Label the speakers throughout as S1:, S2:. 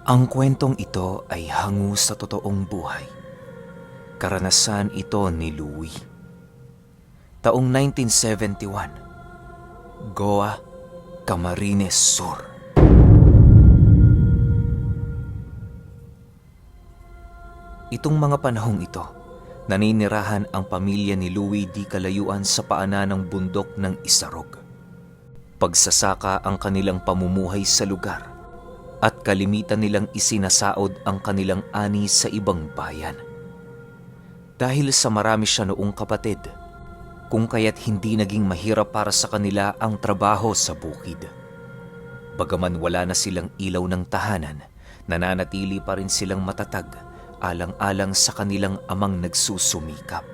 S1: Ang kwentong ito ay hango sa totoong buhay. Karanasan ito ni Louie. Taong 1971, Goa, Camarines Sur. Itong mga panahong ito, naninirahan ang pamilya ni Louie di kalayuan sa paanan ng bundok ng Isarog. Pagsasaka ang kanilang pamumuhay sa lugar at kalimitan nilang isinasaod ang kanilang ani sa ibang bayan. Dahil sa marami siya noong kapatid, kung kaya't hindi naging mahirap para sa kanila ang trabaho sa bukid. Bagaman wala na silang ilaw ng tahanan, nananatili pa rin silang matatag alang-alang sa kanilang amang nagsusumikap.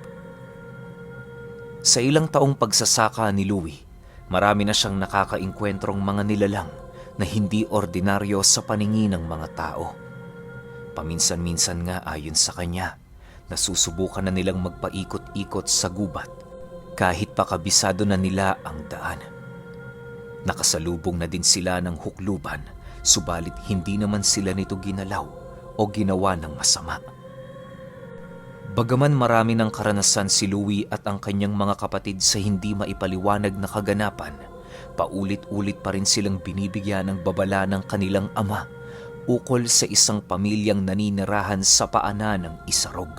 S1: Sa ilang taong pagsasaka ni Louie, marami na siyang nakakaengkwentrong mga nilalang na hindi ordinaryo sa paningin ng mga tao. Paminsan-minsan nga ayon sa kanya, nasusubukan na nilang magpaikot-ikot sa gubat kahit pa kabisado na nila ang daan. Nakasalubong na din sila ng hukluban, subalit hindi naman sila nito ginalaw o ginawa ng masama. Bagaman marami ng karanasan si Louie at ang kanyang mga kapatid sa hindi maipaliwanag na kaganapan, paulit-ulit pa rin silang binibigyan ng babala ng kanilang ama ukol sa isang pamilyang naninirahan sa paanan ng Isarog.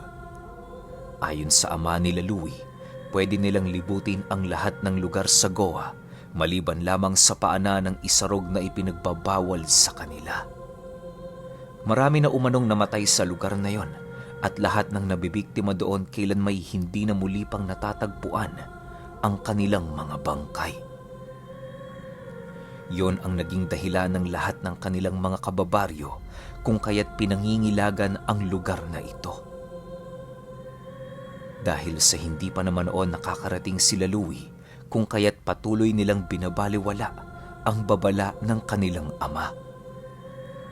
S1: Ayon sa ama nila Louie, pwede nilang libutin ang lahat ng lugar sa Goa maliban lamang sa paanan ng Isarog na ipinagbabawal sa kanila. Marami na umanong namatay sa lugar na yon at lahat ng nabibiktima doon kailan may hindi na muli pang natatagpuan ang kanilang mga bangkay. Yon ang naging dahilan ng lahat ng kanilang mga kababaryo kung kaya't pinangingilagan ang lugar na ito. Dahil sa hindi pa naman noon nakakarating sila Louie, kung kaya't patuloy nilang binabaliwala ang babala ng kanilang ama.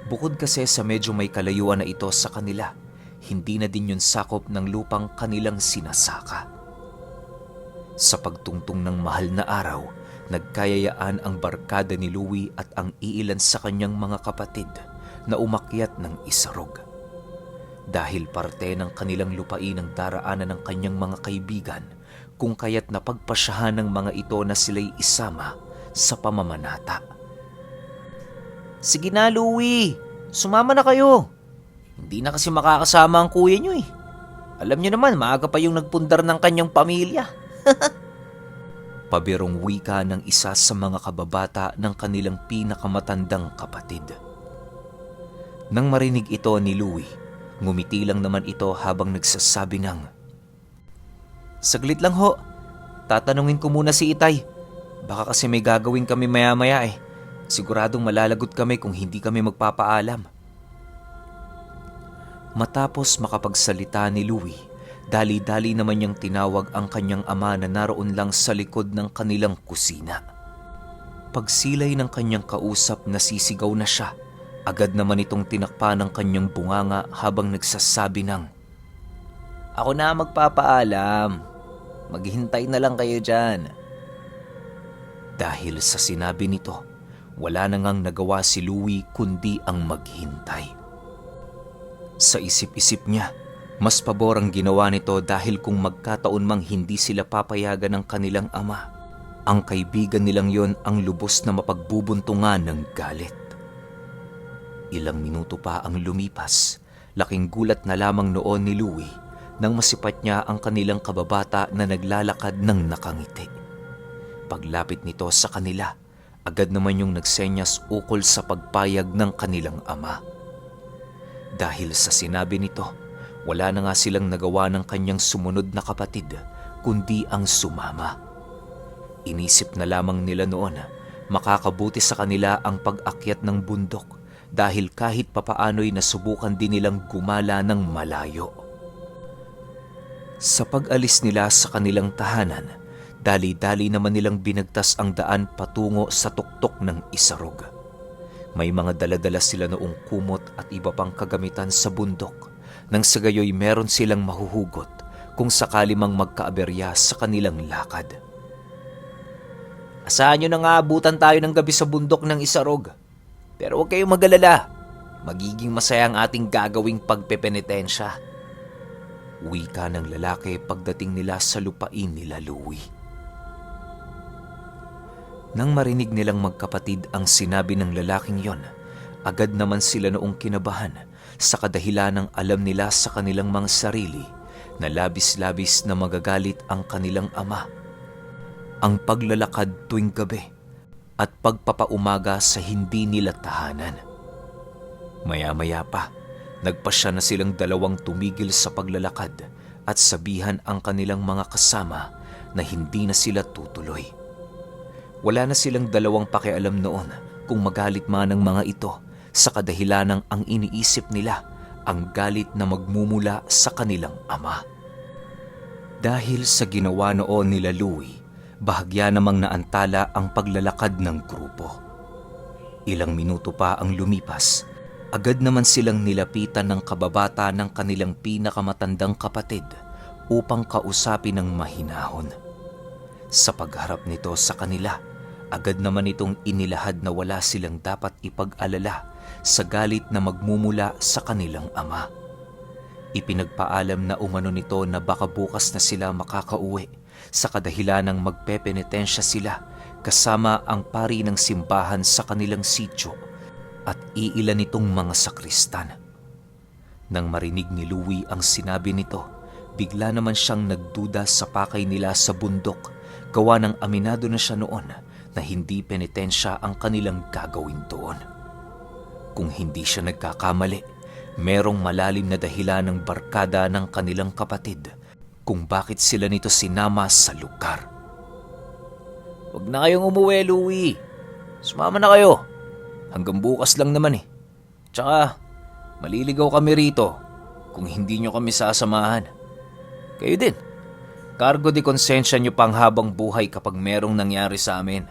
S1: Bukod kasi sa medyo may kalayuan na ito sa kanila, hindi na din yun sakop ng lupang kanilang sinasaka. Sa pagtungtong ng mahal na araw, nagkayayaan ang barkada ni Louie at ang iilan sa kanyang mga kapatid na umakyat ng Isarog. Dahil parte ng kanilang lupain ang daraanan ng kanyang mga kaibigan, kung kaya't napagpasyahan ng mga ito na sila'y isama sa pamamanata. "Sige na, Louie, sumama na kayo. Hindi na kasi makakasama ang kuya nyo eh. Alam nyo naman, maaga pa yung nagpundar ng kanyang pamilya." Pabirong wika ng isa sa mga kababata ng kanilang pinakamatandang kapatid. Nang marinig ito ni Louie, ngumiti lang naman ito habang nagsasabi ng, "Saglit lang ho, tatanungin ko muna si Itay. Baka kasi may gagawin kami maya-maya eh. Siguradong malalagot kami kung hindi kami magpapaalam." Matapos makapagsalita ni Louie, dali-dali naman niyang tinawag ang kanyang ama na naroon lang sa likod ng kanilang kusina. Pagsilay ng kanyang kausap na sisigaw na siya, agad naman itong tinakpan ng kanyang bunganga habang nagsasabi ng, "Ako na magpapaalam. Maghintay na lang kayo dyan." Dahil sa sinabi nito, wala na ngang nagawa si Louie kundi ang maghintay. Sa isip-isip niya, mas pabor ang ginawa nito dahil kung magkataon mang hindi sila papayagan ng kanilang ama, ang kaibigan nilang yon ang lubos na mapagbubuntungan ng galit. Ilang minuto pa ang lumipas, laking gulat na lamang noon ni Louie nang masipat niya ang kanilang kababata na naglalakad ng nakangiti. Paglapit nito sa kanila, agad naman yung nagsenyas ukol sa pagpayag ng kanilang ama. Dahil sa sinabi nito, wala na nga silang nagawa ng kanyang sumunod na kapatid, kundi ang sumama. Inisip na lamang nila noon, makakabuti sa kanila ang pag-akyat ng bundok dahil kahit papaano'y nasubukan din nilang gumala ng malayo. Sa pag-alis nila sa kanilang tahanan, dali-dali naman nilang binagtas ang daan patungo sa tuktok ng Isarog. May mga daladala sila noong kumot at iba pang kagamitan sa bundok, nang sa gayoy meron silang mahuhugot kung sakali mang magkaaberya sa kanilang lakad. "Asahan nyo na nga abutan tayo ng gabi sa bundok ng Isarog. Pero huwag kayong mag-alala. magiging masaya ang ating gagawing pagpepenitensya. Wika ng lalaki pagdating nila sa lupain nila Louie. Nang marinig nilang magkapatid ang sinabi ng lalaking yon, agad naman sila noong kinabahan sa kadahilan ng alam nila sa kanilang mga sarili na labis-labis na magagalit ang kanilang ama. Ang paglalakad tuwing gabi at pagpapaumaga sa hindi nila tahanan. Maya-maya pa, nagpasya na silang dalawang tumigil sa paglalakad at sabihan ang kanilang mga kasama na hindi na sila tutuloy. Wala na silang dalawang pakialam noon kung magalit man ang mga ito sa kadahilan ng ang iniisip nila ang galit na magmumula sa kanilang ama. Dahil sa ginawa noon nila Louie, bahagya namang naantala ang paglalakad ng grupo. Ilang minuto pa ang lumipas, agad naman silang nilapitan ng kababata ng kanilang pinakamatandang kapatid upang kausapin ng mahinahon. Sa pagharap nito sa kanila, agad naman itong inilahad na wala silang dapat ipag-alala sa galit na magmumula sa kanilang ama. Ipinagpaalam na umano nito na baka bukas na sila makakauwi sa kadahilan ng magpepenitensya sila kasama ang pari ng simbahan sa kanilang sityo at iilan nitong mga sakristan. Nang marinig ni Louie ang sinabi nito, bigla naman siyang nagduda sa pakay nila sa bundok, gawa ng aminado na siya noon na hindi penitensya ang kanilang gagawin doon. Kung hindi siya nagkakamali, merong malalim na dahilan ng barkada ng kanilang kapatid kung bakit sila nito sinama sa lugar. "Huwag na kayong umuwi, Louie. Sumama na kayo. Hanggang bukas lang naman eh. Tsaka, maliligaw kami rito kung hindi nyo kami sasamahan. Kayo din. Cargo de konsensya nyo pang habang buhay kapag merong nangyari sa amin."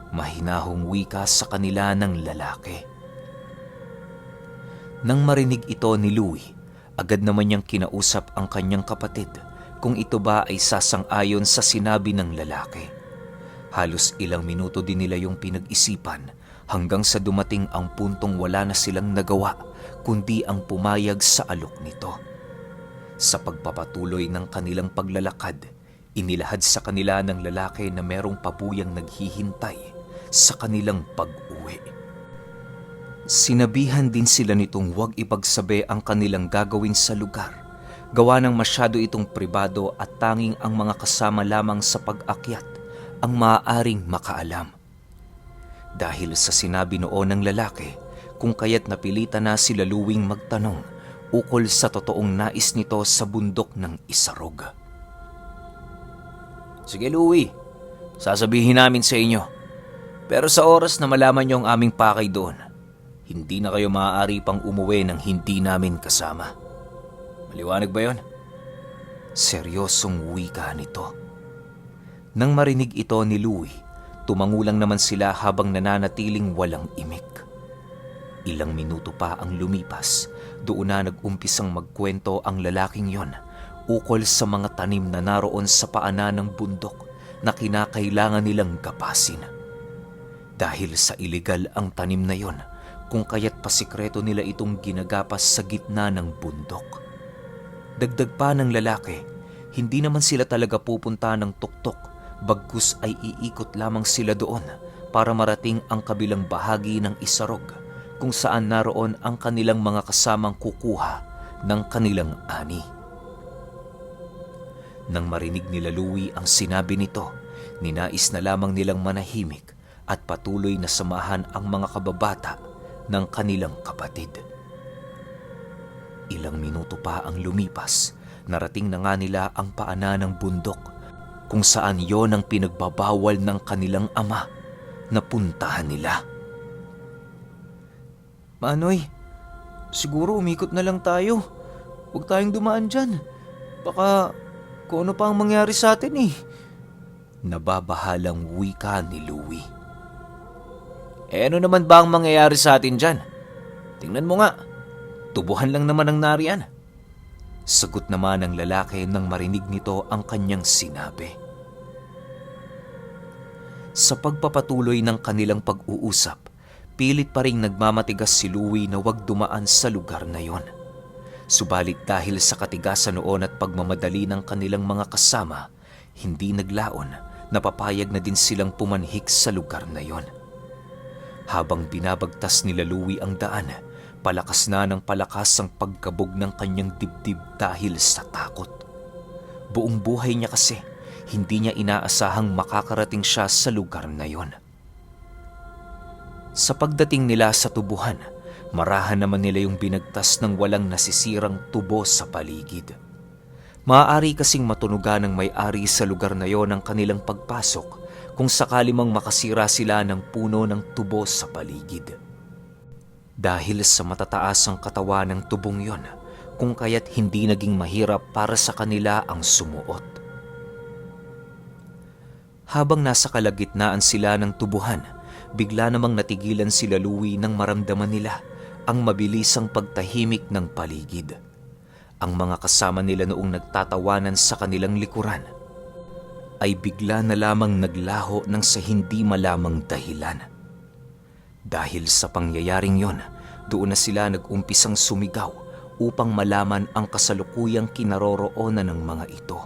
S1: Mahinahong wika sa kanila ng lalaki. Nang marinig ito ni Louie, agad naman niyang kinausap ang kanyang kapatid kung ito ba ay sasang-ayon sa sinabi ng lalaki. Halos ilang minuto din nila yung pinag-isipan hanggang sa dumating ang puntong wala na silang nagawa kundi ang pumayag sa alok nito. Sa pagpapatuloy ng kanilang paglalakad, inilahad sa kanila ng lalaki na merong pabuyang naghihintay sa kanilang pag-uwi. Sinabihan din sila nitong huwag ipagsabi ang kanilang gagawin sa lugar, gawa ng masyado itong pribado at tanging ang mga kasama lamang sa pag-akyat ang maaaring makaalam. Dahil sa sinabi noon ng lalaki, kung kaya't napilitan na sila Louie magtanong ukol sa totoong nais nito sa bundok ng Isarog. "Sige Louie, sasabihin namin sa inyo. Pero sa oras na malaman niyo ang aming pakay doon, hindi na kayo maaari pang umuwi nang hindi namin kasama. Maliwanag ba yon?" Seryosong wika nito. Nang marinig ito ni Louie, tumangulang naman sila habang nananatiling walang imik. Ilang minuto pa ang lumipas, doon na nag-umpisang magkwento ang lalaking yon ukol sa mga tanim na naroon sa paanan ng bundok na kinakailangan nilang gapasin. Dahil sa iligal ang tanim na yon, kung kaya't pasikreto nila itong ginagapas sa gitna ng bundok. Dagdag pa ng lalaki, hindi naman sila talaga pupunta ng tuktok, bagkus ay iikot lamang sila doon para marating ang kabilang bahagi ng Isarog kung saan naroon ang kanilang mga kasamang kukuha ng kanilang ani. Nang marinig nila Louie ang sinabi nito, ninais na lamang nilang manahimik at patuloy na samahan ang mga kababata ng kanilang kapatid. Ilang minuto pa ang lumipas, narating na nga nila ang paanan ng bundok kung saan yon ang pinagbabawal ng kanilang ama na puntahan nila. "Manoy, siguro umikot na lang tayo. Huwag tayong dumaan dyan. Baka kung ano pa ang mangyari sa atin eh." Nababahalang wika ni Louie. "Ano naman ba ang mangyayari sa atin dyan? Tingnan mo nga, tubuhan lang naman ang nariyan." Sagot naman ng lalaki nang marinig nito ang kanyang sinabi. Sa pagpapatuloy ng kanilang pag-uusap, Pilit pa ring nagmamatigas si Louie na huwag dumaan sa lugar na yon. Subalit dahil sa katigasan noon at pagmamadali ng kanilang mga kasama, hindi naglaon na papayag na din silang pumanhik sa lugar na yon. Habang binabagtas nila Louie ang daan, palakas na ng palakas ang pagkabog ng kanyang dibdib dahil sa takot. Buong buhay niya kasi, hindi niya inaasahang makakarating siya sa lugar na yon. Sa pagdating nila sa tubuhan, marahan naman nila yung binagtas ng walang nasisirang tubo sa paligid. Maaari kasing matunugan ng may-ari sa lugar na yon ang kanilang pagpasok kung sakali mang makasira sila ng puno ng tubo sa paligid. Dahil sa matataas ang katawan ng tubong yon, kung kaya't hindi naging mahirap para sa kanila ang sumuot. Habang nasa kalagitnaan sila ng tubuhan, bigla namang natigilan sila Louie nang maramdaman nila ang mabilisang pagtahimik ng paligid. Ang mga kasama nila noong nagtatawanan sa kanilang likuran ay bigla na lamang naglaho ng sa hindi malamang dahilan. Dahil sa pangyayaring yon, doon na sila nag-umpisang sumigaw upang malaman ang kasalukuyang kinaroroonan ng mga ito.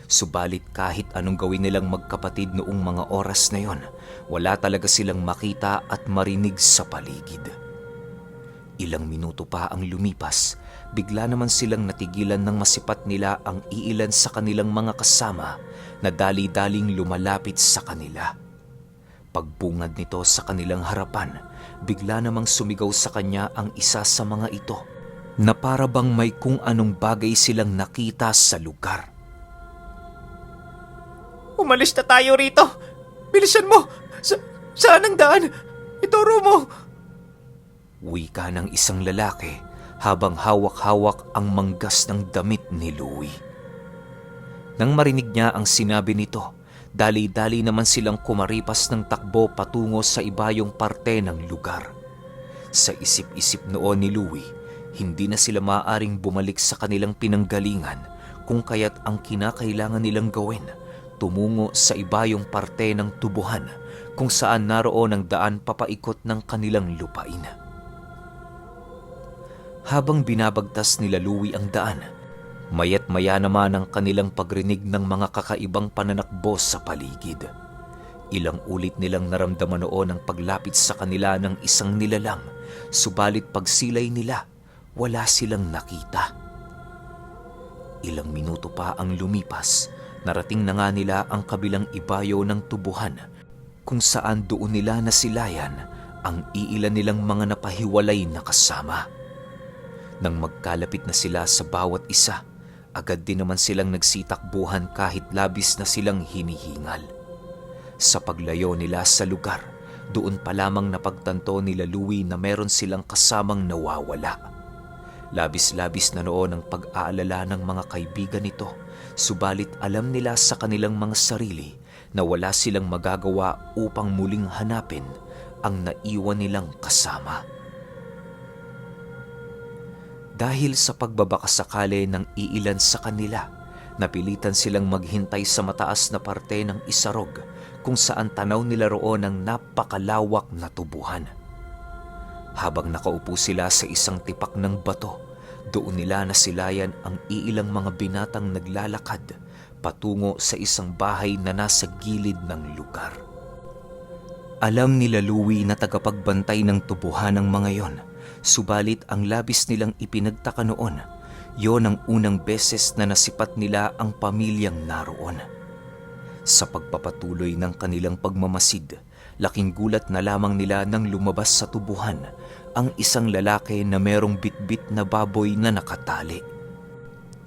S1: Subalit kahit anong gawin nilang magkapatid noong mga oras na yon, wala talaga silang makita at marinig sa paligid. Ilang minuto pa ang lumipas, bigla naman silang natigilan nang masipat nila ang iilan sa kanilang mga kasama na dali-daling lumalapit sa kanila. Pagbungad nito sa kanilang harapan, bigla namang sumigaw sa kanya ang isa sa mga ito na para bang may kung anong bagay silang nakita sa lugar.
S2: Umalis na tayo rito! Bilisan mo! Saan ang daan? Ituro mo!
S1: Wika ng isang lalaki habang hawak-hawak ang manggas ng damit ni Louie. Nang marinig niya ang sinabi nito, dali-dali naman silang kumaripas ng takbo patungo sa ibayong parte ng lugar. Sa isip-isip noon ni Louie, hindi na sila maaaring bumalik sa kanilang pinanggalingan kung kaya't ang kinakailangan nilang gawin, tumungo sa ibayong parte ng tubuhan kung saan naroon ang daan papaikot ng kanilang lupain. Habang binabagtas nila Louie ang daan, maya't maya naman ang kanilang pagrinig ng mga kakaibang pananakbo sa paligid. Ilang ulit nilang naramdaman noon ang paglapit sa kanila ng isang nilalang, subalit pagsilay nila, wala silang nakita. Ilang minuto pa ang lumipas, narating na nga nila ang kabilang ibayo ng tubuhan kung saan doon nila nasilayan ang iilan nilang mga napahiwalay na kasama. Nang magkalapit na sila sa bawat isa, agad din naman silang nagsitakbuhan kahit labis na silang hinihingal. Sa paglayo nila sa lugar, doon pa lamang napagtanto nila Louie na meron silang kasamang nawawala. Labis-labis na noon ang pag-aalala ng mga kaibigan nito, subalit alam nila sa kanilang mga sarili na wala silang magagawa upang muling hanapin ang naiwan nilang kasama. Dahil sa pagbabakasakali ng iilan sa kanila, napilitan silang maghintay sa mataas na parte ng isarog kung saan tanaw nila roon ang napakalawak na tubuhan. Habang nakaupo sila sa isang tipak ng bato, doon nila nasilayan ang iilang mga binatang naglalakad patungo sa isang bahay na nasa gilid ng lugar. Alam nila Louie na tagapagbantay ng tubuhan ng mga yon, subalit ang labis nilang ipinagtaka noon, yon ang unang beses na nasipat nila ang pamilyang naroon. Sa pagpapatuloy ng kanilang pagmamasid, laking gulat na lamang nila nang lumabas sa tubuhan ang isang lalaki na merong bitbit na baboy na nakatali.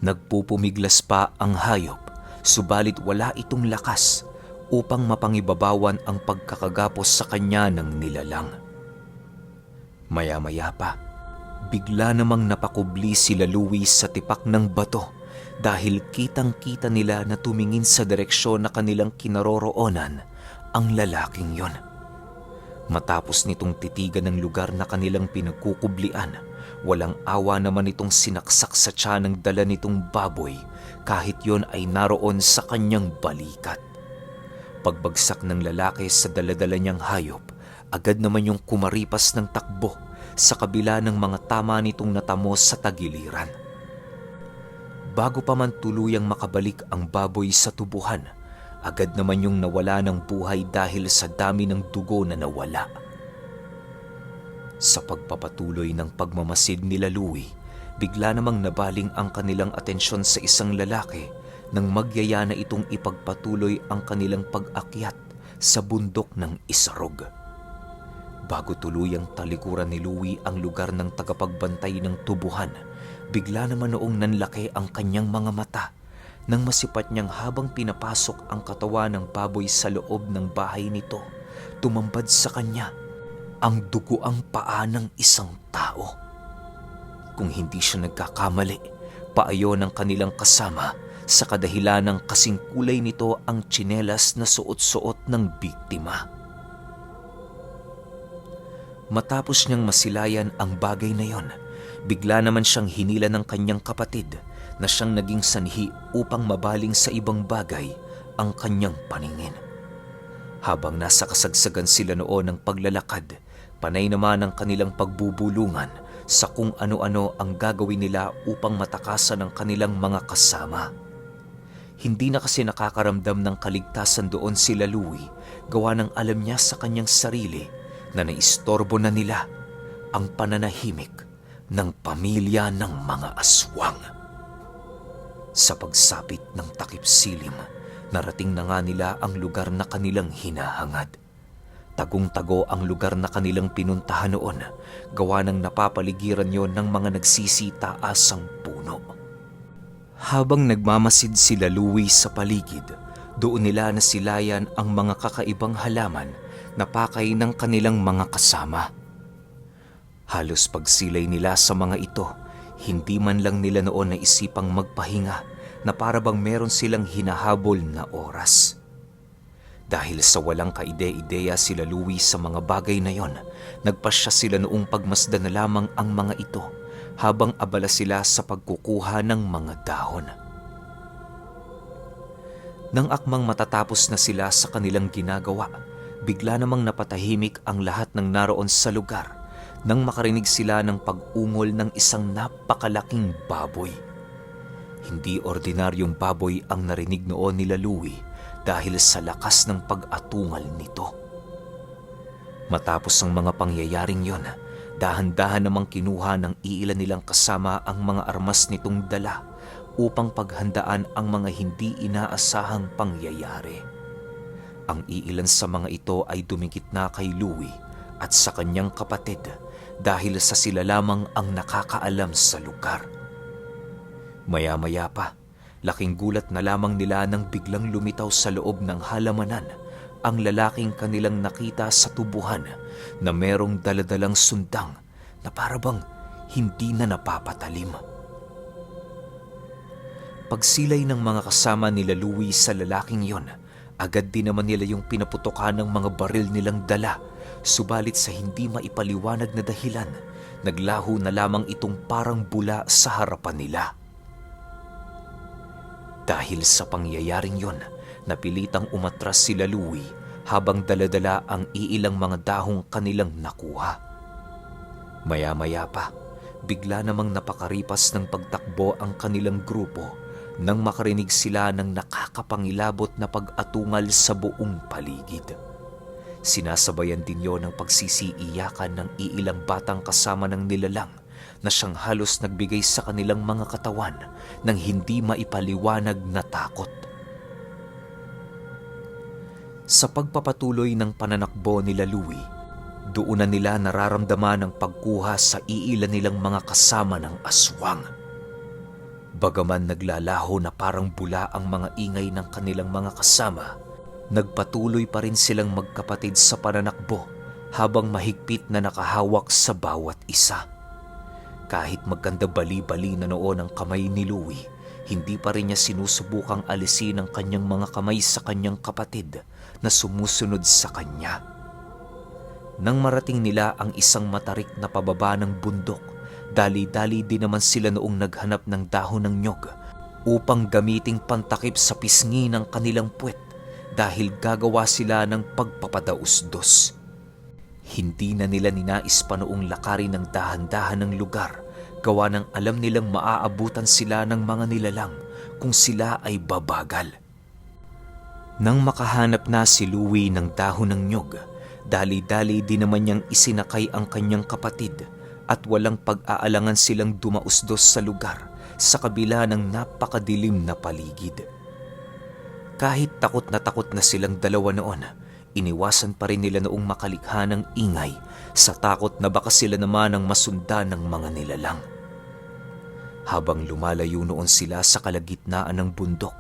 S1: Nagpupumiglas pa ang hayop, subalit wala itong lakas upang mapangibabawan ang pagkakagapos sa kanya ng nilalang. Maya-maya pa, bigla namang napakubli sila Louie sa tipak ng bato dahil kitang-kita nila na tumingin sa direksyon na kanilang kinaroroonan ang lalaking yon. Matapos nitong titigan ng lugar na kanilang pinagkukublian, walang awa naman itong sinaksak sa tiyan ng dala nitong baboy kahit yon ay naroon sa kanyang balikat. Pagbagsak ng lalaki sa daladala niyang hayop, agad naman yung kumaripas ng takbo sa kabila ng mga tama nitong natamo sa tagiliran. Bago pa man tuluyang makabalik ang baboy sa tubuhan, agad naman yung nawala ng buhay dahil sa dami ng dugo na nawala. Sa pagpapatuloy ng pagmamasid nila Louie, bigla namang nabaling ang kanilang atensyon sa isang lalaki nang magyaya na itong ipagpatuloy ang kanilang pag-akyat sa bundok ng Isarog. Bago tuluyang talikuran ni Louie ang lugar ng tagapagbantay ng tubuhan, bigla naman noong nanlaki ang kanyang mga mata nang masipat niyang habang pinapasok ang katawan ng baboy sa loob ng bahay nito, tumambad sa kanya ang duguang paa ng isang tao. Kung hindi siya nagkakamali, paayo ng kanilang kasama sa kadahilan ng kasing kulay nito ang tsinelas na suot-suot ng biktima. Matapos niyang masilayan ang bagay na yon, bigla naman siyang hinila ng kanyang kapatid na siyang naging sanhi upang mabaling sa ibang bagay ang kanyang paningin. Habang nasa kasagsagan sila noon ng paglalakad, panay naman ang kanilang pagbubulungan sa kung ano-ano ang gagawin nila upang matakasan ang kanilang mga kasama. Hindi na kasi nakakaramdam ng kaligtasan doon sila Louie, gawa ng alam niya sa kanyang sarili na naistorbo na nila ang pananahimik ng pamilya ng mga aswang. Sa pagsapit ng takip silim, narating na nga nila ang lugar na kanilang hinahangad. Tagong-tago ang lugar na kanilang pinuntahan noon, gawa ng napapaligiran yon ng mga nagsisitaasang puno. Habang nagmamasid sila Louie sa paligid, doon nila nasilayan ang mga kakaibang halaman na pakay ng kanilang mga kasama. Halos pagsilay nila sa mga ito, hindi man lang nila noon naisipang magpahinga na para bang meron silang hinahabol na oras. Dahil sa walang kaide-ideya sila Louie sa mga bagay na yon, nagpasya sila noong pagmasdan na lamang ang mga ito habang abala sila sa pagkukuha ng mga dahon. Nang akmang matatapos na sila sa kanilang ginagawa, bigla namang napatahimik ang lahat ng naroon sa lugar nang makarinig sila ng pag-ungol ng isang napakalaking baboy. Hindi ordinaryong baboy ang narinig noon nila Louie dahil sa lakas ng pag-atungal nito. Matapos ang mga pangyayaring yon, dahan-dahan namang kinuha ng iilan nilang kasama ang mga armas nitong dala upang paghandaan ang mga hindi inaasahang pangyayari. Ang iilan sa mga ito ay dumikit na kay Louie at sa kanyang kapatid dahil sa sila lamang ang nakakaalam sa lugar. Maya-maya pa, laking gulat na lamang nila nang biglang lumitaw sa loob ng halamanan ang lalaking kanilang nakita sa tubuhan na merong daladalang sundang na parabang hindi na napapatalim. Pagsilay ng mga kasama nila Louie sa lalaking yon, agad din naman nila yung pinaputokan ng mga baril nilang dala, subalit sa hindi maipaliwanag na dahilan, naglaho na lamang itong parang bula sa harapan nila. Dahil sa pangyayaring yon, napilitang umatras sila Louie habang daladala ang iilang mga dahong kanilang nakuha. Maya-maya pa, bigla namang napakaripas ng pagtakbo ang kanilang grupo nang makarinig sila ng nakakapangilabot na pag-atungal sa buong paligid. Sinasabayan din yon ng pagsisiiyakan ng iilang batang kasama ng nilalang na siyang halos nagbigay sa kanilang mga katawan ng hindi maipaliwanag na takot. Sa pagpapatuloy ng pananakbo nila Louie, doon na nila nararamdaman ang pagkuha sa iilan nilang mga kasama ng aswang. Bagaman naglalaho na parang bula ang mga ingay ng kanilang mga kasama, nagpatuloy pa rin silang magkapatid sa pananakbo habang mahigpit na nakahawak sa bawat isa. Kahit magkanda bali-bali na noon ang kamay ni Louie, hindi pa rin niya sinusubukang alisin ang kanyang mga kamay sa kanyang kapatid na sumusunod sa kanya. Nang marating nila ang isang matarik na pababa ng bundok, dali-dali din naman sila noong naghanap ng dahon ng nyog upang gamiting pantakip sa pisngi ng kanilang puwet dahil gagawa sila ng pagpapadausdos. Hindi na nila ninais pa noong lakarin ng dahan-dahan ng lugar, gawa ng alam nilang maaabutan sila ng mga nilalang kung sila ay babagal. Nang makahanap na si Louie ng dahon ng nyog, dali-dali din naman niyang isinakay ang kanyang kapatid at walang pag-aalangan silang dumausdos sa lugar sa kabila ng napakadilim na paligid. Kahit takot na silang dalawa noon, iniwasan pa rin nila noong makalikha ng ingay sa takot na baka sila naman ang masundan ng mga nilalang. Habang lumalayo noon sila sa kalagitnaan ng bundok,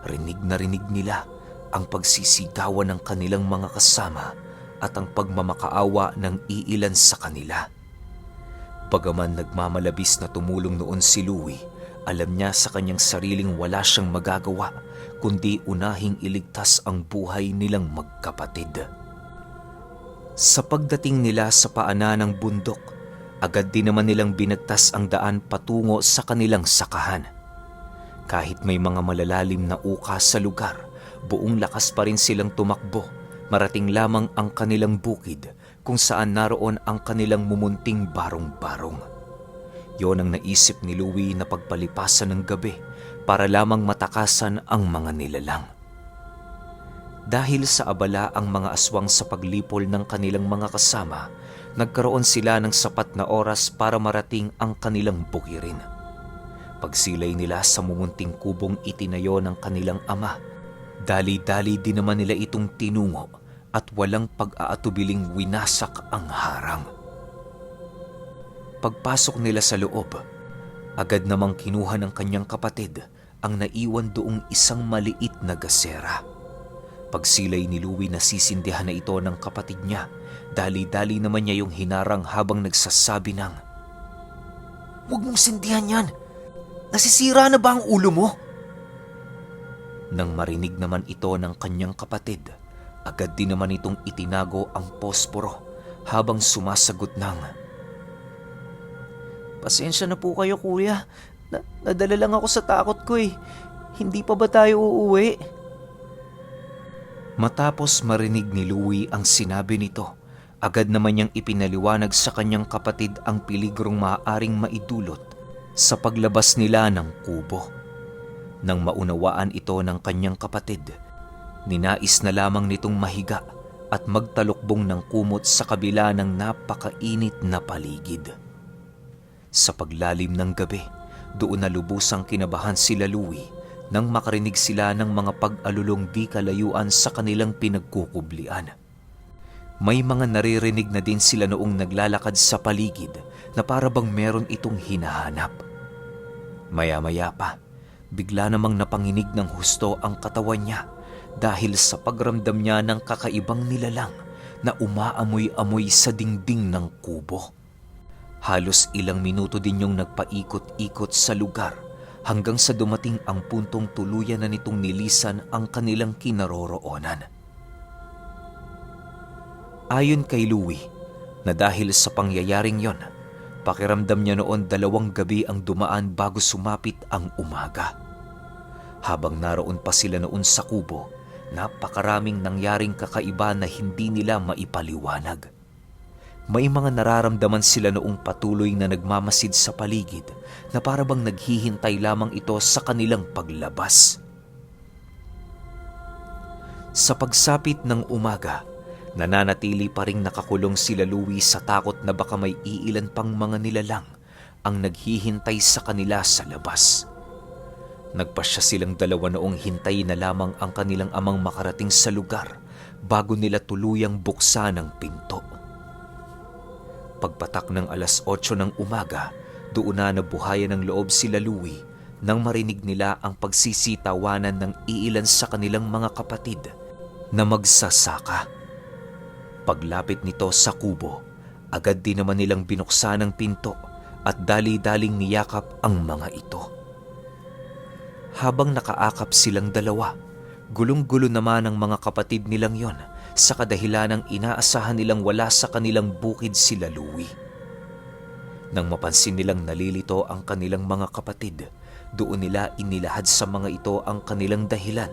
S1: rinig na rinig nila ang pagsisigawan ng kanilang mga kasama at ang pagmamakaawa ng iilan sa kanila. Bagaman nagmamalabis na tumulong noon si Louie, alam niya sa kanyang sariling wala siyang magagawa kundi unahing iligtas ang buhay nilang magkapatid. Sa pagdating nila sa paanan ng bundok, agad din naman nilang binagtas ang daan patungo sa kanilang sakahan. Kahit may mga malalalim na uka sa lugar, buong lakas pa rin silang tumakbo, marating lamang ang kanilang bukid kung saan naroon ang kanilang mumunting barong-barong. Yon ang naisip ni Louie na pagpalipasan ng gabi para lamang matakasan ang mga nilalang. Dahil sa abala ang mga aswang sa paglipol ng kanilang mga kasama, nagkaroon sila ng sapat na oras para marating ang kanilang bukirin. Pagsilay nila sa mumunting kubong itinayo ng kanilang ama, dali-dali din naman nila itong tinungo at walang pag-aatubiling winasak ang harang. Pagpasok nila sa loob, agad namang kinuha ng kanyang kapatid ang naiwan doong isang maliit na gasera. Pagsilay ni Louie, nasisindihan na ito ng kapatid niya. Dali-dali naman niya yung hinarang habang nagsasabi ng, "Huwag mong sindihan yan! Nasisira na ba ang ulo mo?" Nang marinig naman ito ng kanyang kapatid, agad din naman itong itinago ang posporo habang sumasagot ng, "Pasensya na po kayo, kuya. Nadala lang ako sa takot ko eh. Hindi pa ba tayo uuwi?" Matapos marinig ni Louie ang sinabi nito, agad naman niyang ipinaliwanag sa kanyang kapatid ang peligrong maaaring maidulot sa paglabas nila ng kubo. Nang maunawaan ito ng kanyang kapatid, ninais na lamang nitong mahiga at magtalukbong ng kumot sa kabila ng napakainit na paligid. Sa paglalim ng gabi, doon na lubusang kinabahan sila Louie nang makarinig sila ng mga pag-alulong di kalayuan sa kanilang pinagkukublian. May mga naririnig na din sila noong naglalakad sa paligid na para bang meron itong hinahanap. Maya-maya pa, bigla namang napanginig ng husto ang katawan niya dahil sa pagramdam niya ng kakaibang nilalang na umaamoy-amoy sa dingding ng kubo. Halos ilang minuto din yung nagpaikot-ikot sa lugar hanggang sa dumating ang puntong tuluyan na nitong nilisan ang kanilang kinaroroonan. Ayon kay Louie, na dahil sa pangyayaring yon, pakiramdam niya noon 2 gabi ang dumaan bago sumapit ang umaga. Habang naroon pa sila noon sa kubo, napakaraming nangyaring kakaiba na hindi nila maipaliwanag. May mga nararamdaman sila noong patuloy na nagmamasid sa paligid na para bang naghihintay lamang ito sa kanilang paglabas. Sa pagsapit ng umaga, nananatili pa ring nakakulong sila Louie sa takot na baka may iilan pang mga nilalang ang naghihintay sa kanila sa labas. Nagpasya silang dalawa noong hintay na lamang ang kanilang amang makarating sa lugar bago nila tuluyang buksan ang pinto. Pagpatak ng 8:00 ng umaga, doon na nabuhayan ng loob sila Louie nang marinig nila ang pagsisitawanan ng iilan sa kanilang mga kapatid na magsasaka. Paglapit nito sa kubo, agad din naman nilang binuksan ang pinto at dali-daling niyakap ang mga ito. Habang nakaakap silang dalawa, gulong-gulo naman ang mga kapatid nilang yon sa kadahilanang inaasahan nilang wala sa kanilang bukid sila Louie. Nang mapansin nilang nalilito ang kanilang mga kapatid, doon nila inilahad sa mga ito ang kanilang dahilan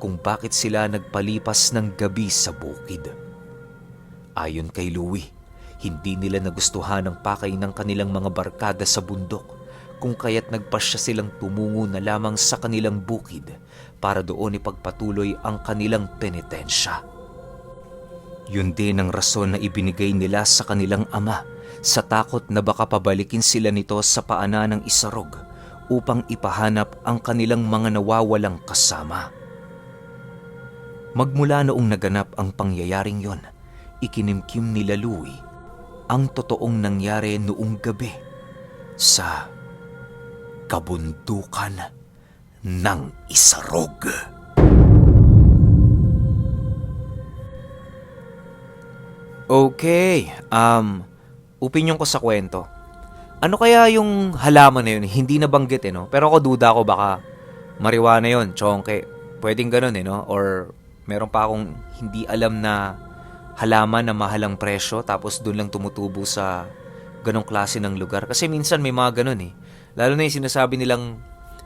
S1: kung bakit sila nagpalipas ng gabi sa bukid. Ayon kay Louie, hindi nila nagustuhan ang pakay ng kanilang mga barkada sa bundok, kung kaya't nagpasya silang tumungo na lamang sa kanilang bukid para doon ipagpatuloy ang kanilang penitensya. Yun din ang rason na ibinigay nila sa kanilang ama sa takot na baka pabalikin sila nito sa paanan ng Isarog upang ipahanap ang kanilang mga nawawalang kasama. Magmula noong naganap ang pangyayaring yon, ikinimkim nila Louie ang totoong nangyari noong gabi sa kabundukan ng Isarog. Okay, opinion ko sa kwento. Ano kaya yung halaman na yun? Hindi nabanggit no? Pero ako duda ko baka marijuana yun, chongke. Pwedeng ganun no? Or meron pa akong hindi alam na halaman na mahalang presyo tapos doon lang tumutubo sa ganong klase ng lugar. Kasi minsan may mga ganun Lalo na yung sinasabi nilang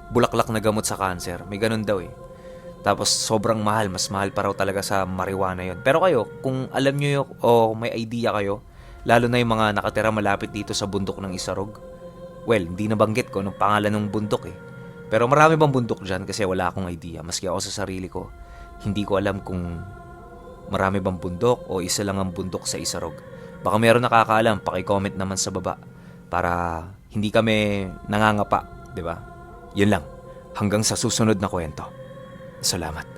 S1: bulaklak na gamot sa cancer. May ganun daw Tapos sobrang mahal, mas mahal pa raw talaga sa marijuana yon. Pero kayo, kung alam nyo o may idea kayo, lalo na yung mga nakatira malapit dito sa bundok ng Isarog, well, hindi nabanggit ko ng pangalan ng bundok Pero marami bang bundok dyan kasi wala akong idea. Maski ako sa sarili ko, hindi ko alam kung marami bang bundok o isa lang ang bundok sa Isarog. Baka meron nakakaalam, paki-comment naman sa baba para hindi kami nangangapa, di ba? Yun lang. Hanggang sa susunod na kwento. Salamat.